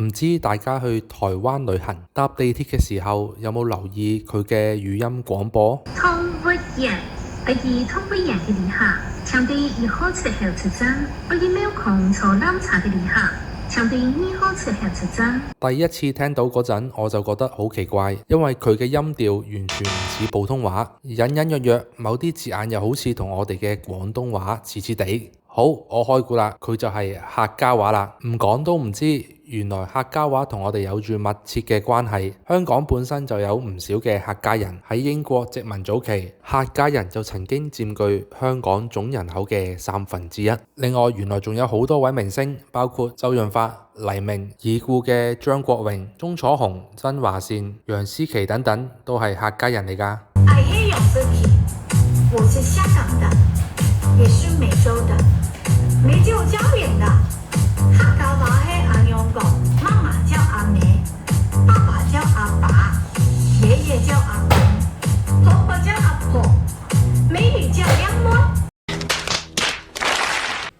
唔知大家去台灣旅行搭地鐵嘅時候有冇留意佢嘅語音廣播？通不言，而通不言嘅旅客，相對以好處後出征，不以沒有空坐纜車嘅旅客，相對以好處後出征。第一次聽到嗰陣，我就覺得好奇怪，因為佢嘅音調完全唔似普通話，隱隱約約某啲字眼又好似同我哋嘅廣東話似似地。好，我開估啦，佢就係客家話啦，唔講都唔知，原來客家話同我哋有住密切嘅關係。香港本身就有唔少嘅客家人，喺英國殖民早期，客家人就曾經佔據香港總人口嘅1/3。另外，原來仲有好多位明星，包括周潤發、黎明、已故嘅張國榮、鍾楚紅、曾華倩、楊思琦等等，都係客家人嚟㗎。I hear your city， 我是香港的，也是美洲的，沒就椒鹽的。客家話係阿娘講，媽媽叫阿妹，爸爸叫阿爸，爺爺叫阿公，婆婆叫阿婆，美女叫靚妹。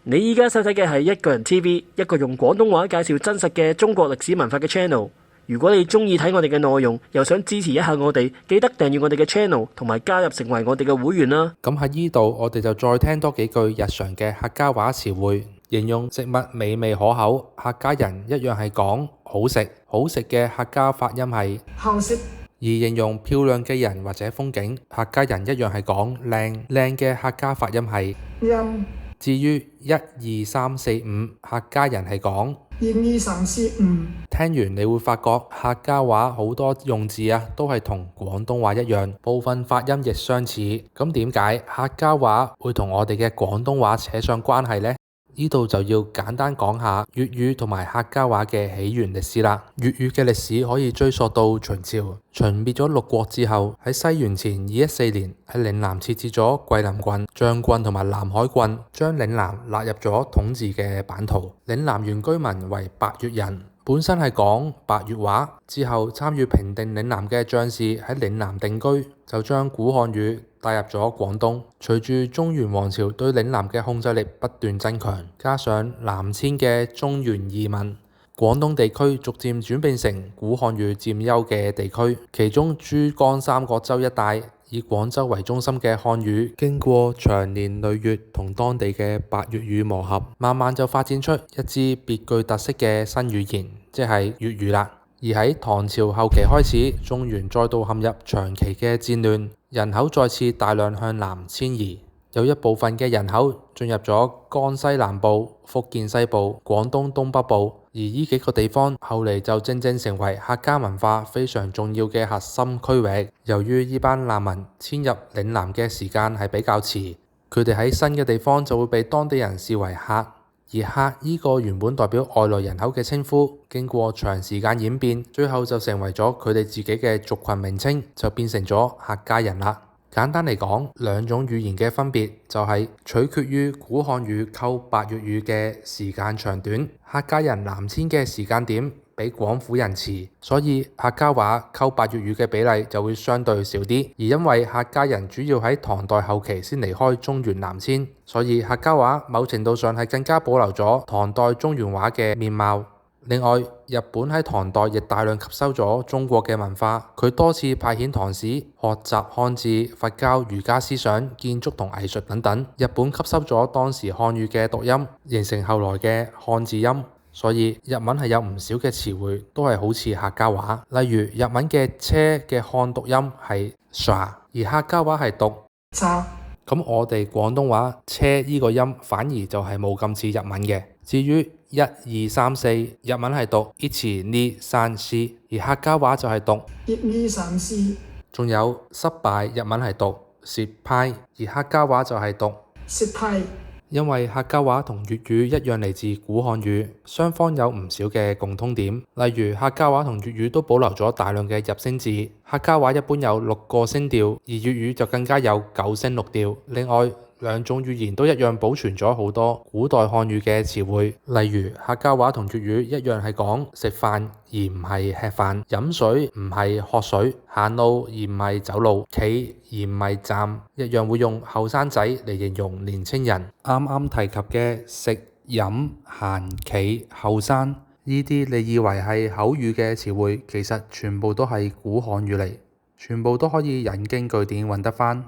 你依家收睇嘅係一個人 TV， 一個用廣東話介紹真實嘅中國歷史文化嘅 channel。如果你中意睇我哋嘅內容，又想支持一下我哋，記得訂閱我哋嘅 channel， 同埋加入成為我哋嘅會員啦。咁喺呢度，我哋就再聽多幾句日常嘅客家話詞彙，形容食物美味可口，客家人一樣係講好食。好食嘅客家發音係好食。而形容漂亮嘅人或者風景，客家人一樣係講靚。靚嘅客家發音係音。至於1、2、3、4、5，客家人係講1、2、3、4、5。聽完你會發覺客家話好多用字啊，都係同廣東話一樣，部分發音亦相似。咁點解客家話會同我哋嘅廣東話扯上關係呢？呢度就要簡單講下粵語同埋客家話嘅起源歷史啦。粵語嘅歷史可以追溯到秦朝，秦滅咗6國之後，喺西元前214年喺嶺南設置咗桂林郡、將軍同埋南海郡，將嶺南納入咗統治嘅版圖。嶺南原居民為百越人，本身係講百越話，之後參與平定嶺南嘅將士喺嶺南定居，就將古漢語帶入咗廣東。隨住中原王朝對嶺南嘅控制力不斷增強，加上南遷嘅中原移民，廣東地區逐漸轉變成古漢語佔優嘅地區。其中珠江三角洲一帶以廣州為中心嘅漢語，經過長年累月同當地嘅百越語磨合，慢慢就發展出一支別具特色嘅新語言，即係粵語啦。而喺唐朝後期開始，中原再度陷入長期嘅戰亂，人口再次大量向南遷移，有一部分嘅人口進入咗江西南部、福建西部、廣東東北部，而呢幾個地方後嚟就正正成為客家文化非常重要嘅核心區域。由於呢班難民遷入嶺南嘅時間係比較遲，佢哋喺新嘅地方就會被當地人視為客。而客呢個原本代表外來人口嘅稱呼，經過長時間演變，最後就成為咗佢哋自己嘅族群名稱，就變成咗客家人啦。簡單嚟講，兩種語言嘅分別就係取決於古漢語溝百越語嘅時間長短。客家人南遷嘅時間點比廣府人遲，所以客家話溝百越語嘅比例就會相對少啲。而因為客家人主要喺唐代後期先離開中原南遷，所以客家話某程度上係更加保留咗唐代中原話嘅面貌。另外，日本喺唐代亦大量吸收咗中國嘅文化，佢多次派遣唐使學習漢字、佛教、儒家思想、建築同藝術等等。日本吸收咗當時漢語嘅讀音，形成後來嘅漢字音。所以日文係有唔少嘅詞彙都係好似客家話，例如日文嘅車嘅漢讀音係 sha， 而客家話係讀叉。咁我哋廣東話車呢個音反而就係冇咁似日文嘅。至於1、2、3、4，日文係讀1、2、3、4，而客家話就係讀1、2、3、4。仲有失敗，日文係讀失敗，而客家話就係讀失敗。因為客家話同粵語一樣嚟自古漢語，雙方有唔少嘅共通點，例如客家話同粵語都保留咗大量嘅入聲字，客家話一般有6個聲調，而粵語就更加有9聲6調。另外，兩種語言都一樣保存咗好多古代漢語嘅詞彙，例如客家話同粵語一樣係講食飯而唔係吃飯，飲水唔係喝水，行路而唔係走路，企而唔係站，一樣會用後生仔嚟形容年青人。啱啱提及嘅食、飲、行、企、後生，呢啲你以為係口語嘅詞彙，其實全部都係古漢語嚟，全部都可以引經據典揾得返。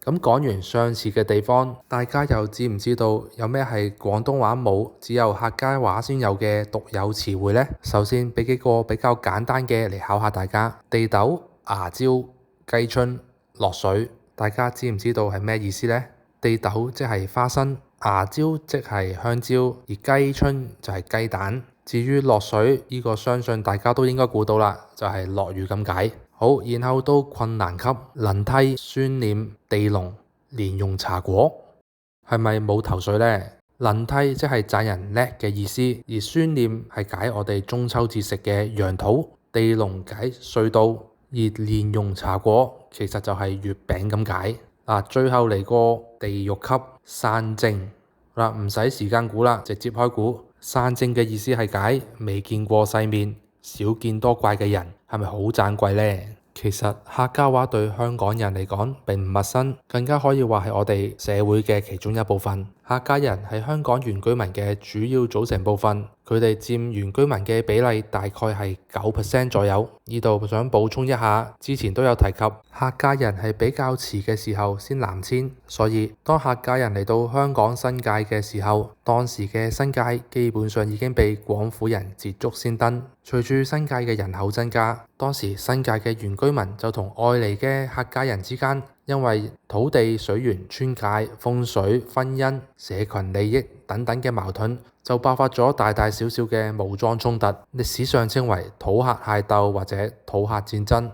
咁講完相似嘅地方，大家又知唔知道有咩係廣東話冇，只有客家話先有嘅獨有詞彙呢？首先俾幾個比較簡單嘅嚟考下大家：地豆、芽椒、雞春、落水，大家知唔知道係咩意思呢？地豆即係花生，芽椒即係香蕉，而雞春就係雞蛋。至於落水呢個，相信大家都應該估到啦，就係落雨咁解。好，然後到困難級，輪梯、孫臉、地龍、蓮蓉茶果，係咪冇頭緒呢？輪梯即係讚人叻嘅意思，而孫臉係解我哋中秋節食嘅羊肚，地龍解隧道，而蓮蓉茶果其實就係月餅咁解。最後嚟個地獄級，山精。唔使時間估啦，直接開估。山精嘅意思係解未見過世面、少見多怪嘅人，係咪好盞鬼呢？其實客家話對香港人嚟講並唔陌生，更加可以話係我哋社會嘅其中一部分。客家人係香港原居民嘅主要組成部分，佢哋佔原居民嘅比例大概係9% 左右。呢度想補充一下，之前都有提及，客家人係比較遲嘅時候先南遷，所以當客家人嚟到香港新界嘅時候，當時嘅新界基本上已經被廣府人捷足先登。隨住新界嘅人口增加，當時新界嘅原居民就同外嚟嘅客家人之間，因為土地、水源、村界、風水、婚姻、社群利益等等嘅矛盾，就爆發咗大大小小嘅武裝衝突，歷史上稱為土客械鬥或者土客戰爭。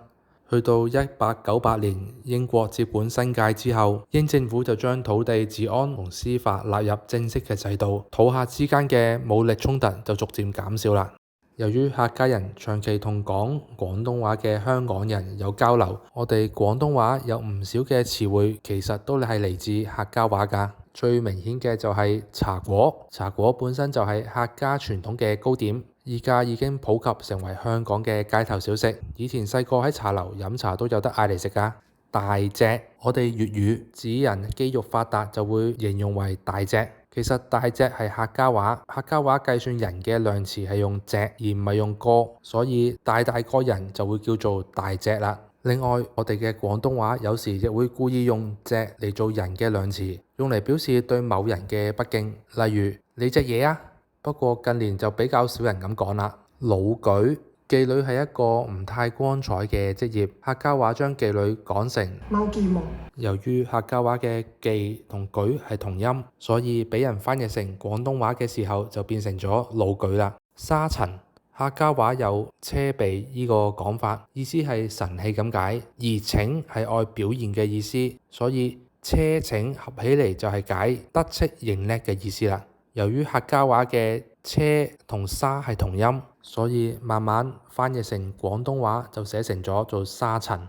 去到1898年英國接管新界之後，英政府就將土地治安同司法納入正式嘅制度，土客之間嘅武力衝突就逐漸減少啦。由於客家人長期同講廣東話嘅香港人有交流，我哋廣東話有唔少嘅詞彙其實都係嚟自客家話㗎。最明顯嘅就係茶果，茶果本身就係客家傳統嘅糕點，而家已經普及成為香港嘅街頭小食。以前細個喺茶樓飲茶都有得嗌嚟食㗎。大隻，我哋粵語指人肌肉發達就會形容為大隻。其實大隻係客家話，客家話計算人嘅量詞係用隻而唔係用個，所以大個人就會叫做大隻啦。另外，我哋嘅廣東話有時亦會故意用隻嚟做人嘅量詞，用嚟表示對某人嘅不敬，例如你隻嘢啊。不過近年就比較少人咁講啦。老舉，妓女係一個唔太光彩嘅職業，客家話將妓女講成冇妓夢。由於客家話嘅妓同舉係同音，所以俾人翻譯成廣東話嘅時候就變成咗老舉啦。沙塵，客家話有車鼻呢個講法，意思係神氣咁解，而請係愛表現嘅意思，所以車請合起嚟就係解得戚認叻嘅意思啦。由於客家話嘅車同沙係同音，所以慢慢翻譯成廣東話就寫成咗做沙塵。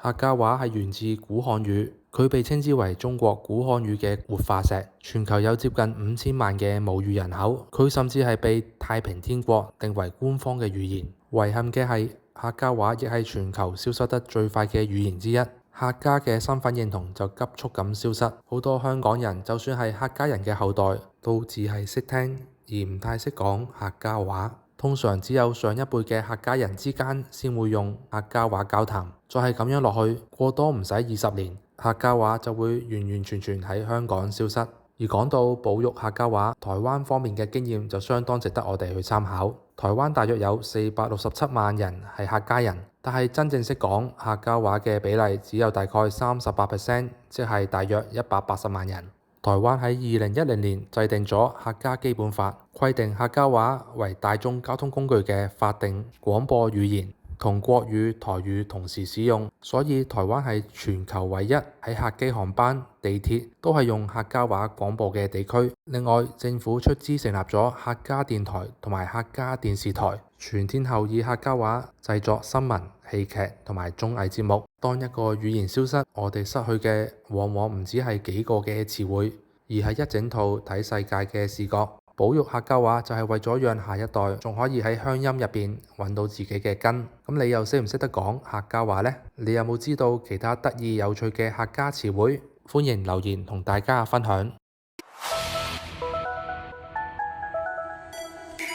客家話係源自古漢語，佢被稱之為中國古漢語嘅活化石。全球有接近5000萬嘅母語人口，佢甚至係被太平天國定為官方嘅語言。遺憾嘅係，客家話亦係全球消失得最快嘅語言之一。客家嘅身份認同就急速咁消失，好多香港人就算係客家人嘅後代，都只係識聽而唔太識講客家話。通常只有上一輩嘅客家人之間先會用客家話交談。再係咁樣落去，過多唔使20年，客家話就會完完全全喺香港消失。而講到保育客家話，台灣方面嘅經驗就相當值得我哋去參考。台灣大約有467萬人係客家人，但係真正識講客家話嘅比例只有大概38%，即係大約180萬人。台灣喺2010年制定咗客家基本法，規定客家話為大眾交通工具嘅法定廣播語言，同國語、台語同時使用，所以台灣係全球唯一喺客機航班、地鐵都係用客家話廣播嘅地區。另外，政府出資成立咗客家電台同埋客家電視台，全天候以客家話製作新聞、戲劇同埋綜藝節目。當一個語言消失，我哋失去嘅往往唔止係幾個嘅詞彙，而係一整套睇世界嘅視覺。保育客家話就係為咗讓下一代仲可以喺鄉音入邊揾到自己嘅根。咁你又識唔識得講客家話呢？你有冇知道其他得意有趣嘅客家詞彙？歡迎留言同大家分享。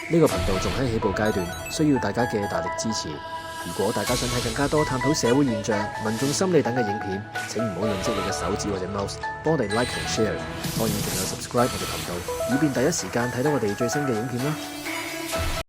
呢個頻道仲喺起步階段，需要大家嘅大力支持。如果大家想睇更加多探討社會現象、民眾心理等嘅影片，請唔好用積你嘅手指或者 mouse 幫我哋 like 同 share。當然仲有 subscribe 我哋頻道，以便第一時間睇到我哋最新嘅影片啦。